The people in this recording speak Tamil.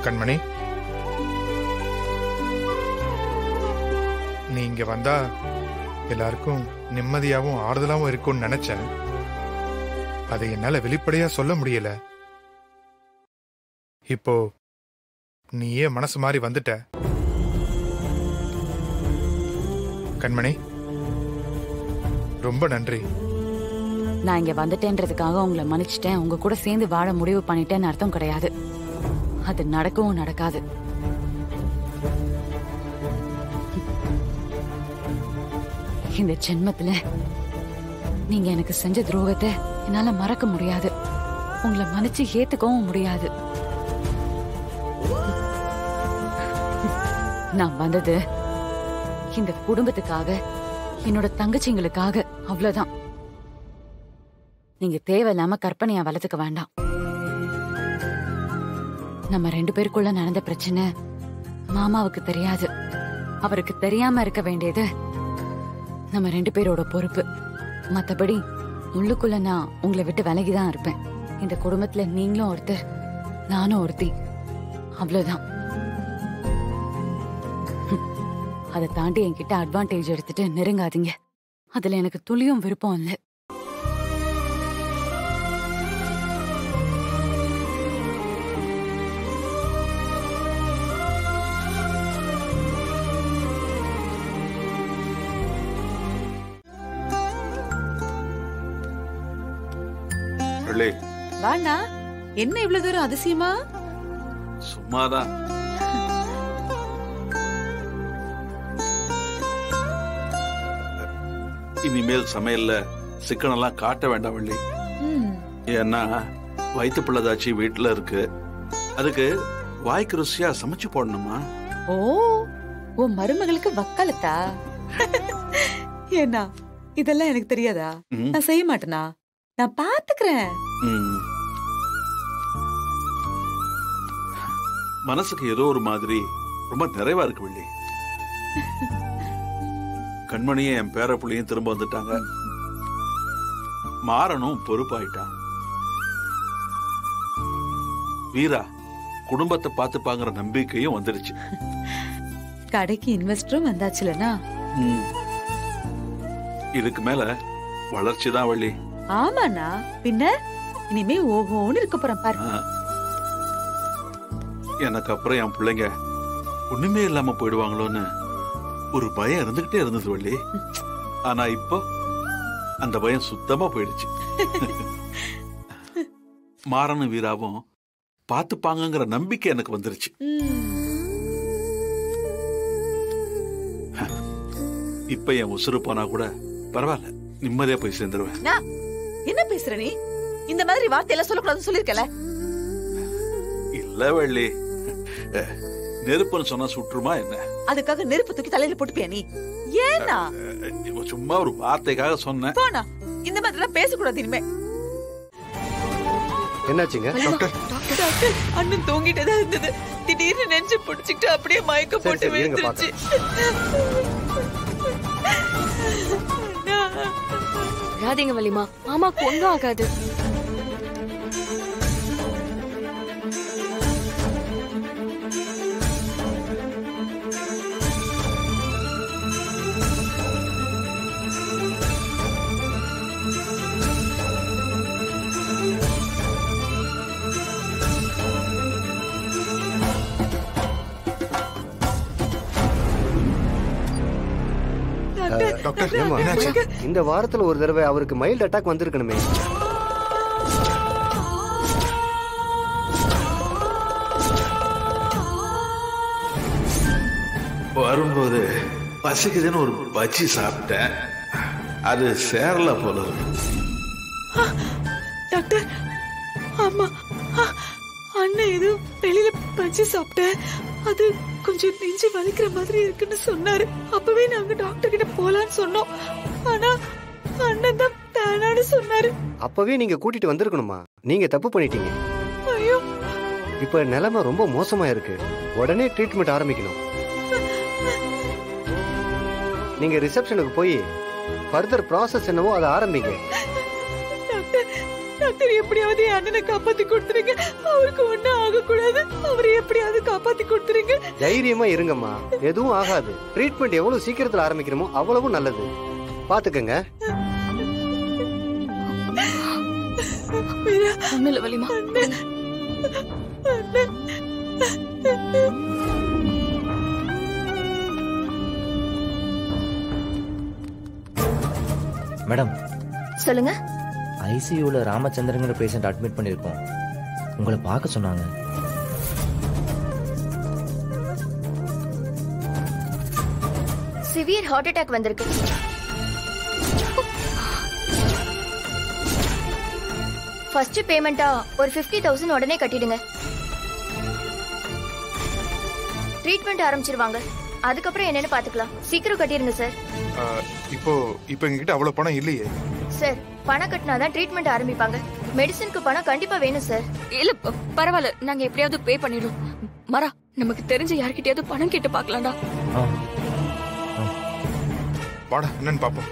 கண்மணி, நீ இங்க வந்தா எல்லாருக்கும் நிம்மதியாவும் ஆறுதலாவும் இருக்கும்னு நினைச்சேன். அதை என்னால வெளிப்படையா சொல்ல முடியல. இப்போ நீயே மனசு மாறி வந்துட்ட. கண்மணி, ரொம்ப நன்றி. நான் இங்க வந்துட்டேன்றதுக்காக உங்களை மன்னிச்சிட்டேன், உங்க கூட சேர்ந்து வாழ முடிவு பண்ணிட்டேன்னு அர்த்தம் கிடையாது. அது நடக்கவும் நடக்காது. இந்த ஜென்மத்துல நீங்க எனக்கு செஞ்ச துரோகத்தை என்னால மறக்க முடியாது. உங்களை மன்னிச்சு ஏத்துக்கவும் முடியாது. நான் வந்தது இந்த குடும்பத்துக்காக, என்னோட தங்கச்சிங்களுக்காக, அவ்வளவுதான். நீங்க தேவையில்லாம கற்பனையா வளர்த்துக்க வேண்டாம். நம்ம 2 பேருக்குள்ள நடந்த பிரச்சனை மாமாவுக்கு தெரியாது. அவருக்கு தெரியாம இருக்க வேண்டியது நம்ம 2 பேரோட பொறுப்பு. மத்தபடி உள்ளுக்குள்ள நான் உங்களை விட்டு விலகிதான் இருப்பேன். இந்த குடும்பத்துல நீங்களும் ஒருத்தர், நானும் ஒருத்தி, அவ்வளவுதான். அதை தாண்டி என்கிட்ட அட்வான்டேஜ் எடுத்துட்டு நெருங்காதீங்க. அதுல எனக்கு துளியும் விருப்பம் இல்லை. வாண்ணா, என்ன இவ்வளவு தூரம் அதிசயமா? சும்மாதான். இனிமேல் சமையல்ல சிக்கனெல்லாம் காட்ட வேண்டாம் வள்ளி. ஏன்னா வயிற்று பிள்ளைதாச்சி வீட்டுல இருக்கு. அதுக்கு வாய்க்கு ருசியா சமைச்சு போடணுமா? ஓ, உன் மருமகளுக்கு வக்காலத்தா? ஏன்னா இதெல்லாம் எனக்கு தெரியாதா? நான் செய்ய மாட்டேனா? நான் பாத்துக்கிறேன். மனசுக்கு ஏதோ ஒரு மாதிரி ரொம்ப நிறைவா இருக்கு வள்ளி. கண்மணியும் என் பேர புள்ளையும் திரும்ப வந்துட்டாங்க. மாறனும் பொறுப்பாயிட்டான். வீரா குடும்பத்தை பார்த்துப்பாங்கிற நம்பிக்கையும் வந்துருச்சு. கடைக்கு இன்வெஸ்டரும் வந்தாச்சுலனா? இதுக்கு மேல வளர்ச்சிதான் வள்ளி. ஆமாண்ணா, பின்ன இனிமே ஓஹோன்னு இருக்க போறேன் பாரு. எனக்கு அப்புறம் என் பிள்ளைங்க ஒண்ணுமே இல்லாம போயிடுவாங்களோன்னு ஒரு பயம் இருந்துகிட்டே இருந்தது வள்ளி. ஆனா இப்போ அந்த பயம் சுத்தமா போயிடுச்சு. மாறனும் வீராவும் பாத்துப்பாங்கிற நம்பிக்கை எனக்கு வந்துருச்சு. இப்ப என் உசுறு போனா கூட பரவாயில்ல, நிம்மதியா போய் சேர்ந்துருவேன். என்ன பேசுற நீ? இந்த மாதிரி வார்த்தையெல்லாம் சொல்லக்கூடாதுன்னு சொல்லிருக்கல. இல்ல வள்ளி, நெருப்புன்னு சொன்னா சுற்றுமா என்ன? அதுக்காக நெருப்பு தூக்கி தலையில போட்டுப்பியா நீ? ஏன்னா சும்மா ஒரு வார்த்தைக்காக சொன்னேன். போனா இந்த மாதிரி எல்லாம் பேசக்கூடாது இனிமே. என்னாச்சுங்க டாக்டர்? டாக்டர், அண்ணன் தூங்கிட்டதா இருந்தது. திடீர்னு நெஞ்சு பிடிச்சிட்டு அப்படியே மயக்க போட்டு விழுந்துருச்சு. ராதிங்க வலிமா, மாமாக்கு ஒன்றும் ஆகாது. டாக்டர், இந்த வாரத்துல ஒரு தடவை அவருக்கு மைல்ட் அட்டாக் வந்திருக்கணுமே. வரும்போது பசிக்குதுன்னு ஒரு பஜ்ஜி சாப்பிட்டேன். அது சேரல போல. டாக்டர், ஆமா, அண்ணன் ஏதோ வெளியில பஜ்ஜி சாப்பிட்டேன். அது கொஞ்சம் நெஞ்சு வலிக்கிற மாதிரி இருக்குன்னு சொன்னாரு. அப்பவே நாங்க டாக்டர் கிட்ட போலான்னு சொன்னோம். ஆனா அண்ணன் தான் தானான்னு சொன்னாரு. அப்பவே நீங்க கூட்டிட்டு வந்திருக்கணுமா? நீங்க தப்பு பண்ணிட்டீங்க. ஐயோ, இப்ப நிலைமை ரொம்ப மோசமா இருக்கு. உடனே ட்ரீட்மெண்ட் ஆரம்பிக்கணும். நீங்க ரிசப்ஷனுக்கு போய் ஃபர்தர் ப்ராசஸ் என்னவோ அதை ஆரம்பிங்க. டாக்டர், எப்படியாவது என் அண்ணனை காப்பாத்தி கொடுத்துருங்க. அவருக்கு ஒண்ணும் ஆகக்கூடாது. அவரை எப்படியாவது காப்பாத்தி கொடுத்துருங்க. தைரியமா இருங்கம்மா, எதுவும் ஆகாது. ட்ரீட்மெண்ட் எவ்வளவு சீக்கிரத்துல ஆரம்பிக்கிறோமோ அவ்வளவு நல்லது. பாத்துக்கங்க. மீரா, ஒண்ணும் இல்ல வலிமா. மேடம், சொல்லுங்க. ஐசியூல ராமச்சந்திரங்கிற பேஷண்ட் அட்மிட் பண்ணிருக்கோம். உங்களை பார்க்க சொன்னாங்க. சிவியர் ஹார்ட் அட்டாக் வந்திருக்கு. ஃபர்ஸ்ட் பேமெண்டா ஒரு 50,000 உடனே கட்டிடுங்க. ட்ரீட்மெண்ட் ஆரம்பிச்சிருவாங்க. அதுக்கப்புறம் என்னன்னு பாத்துக்கலாம். சீக்கிரம் கட்டிடுங்க சார். இப்போ எங்ககிட்ட அவ்வளவு பணம் இல்லையே சார். பணம் கட்டினாதான் ட்ரீட்மெண்ட் ஆரம்பிப்பாங்க. மெடிசனுக்கு பணம் கண்டிப்பா வேணும் சார். இல்ல பரவாயில்ல, நாங்க எப்படியாவது பே பண்ணிடுறோம். மரா, நமக்கு தெரிஞ்ச யார்கிட்டயாவது பணம் கேட்டு பாக்கலாம்டா. வாடா என்னன்னு பாப்போம்.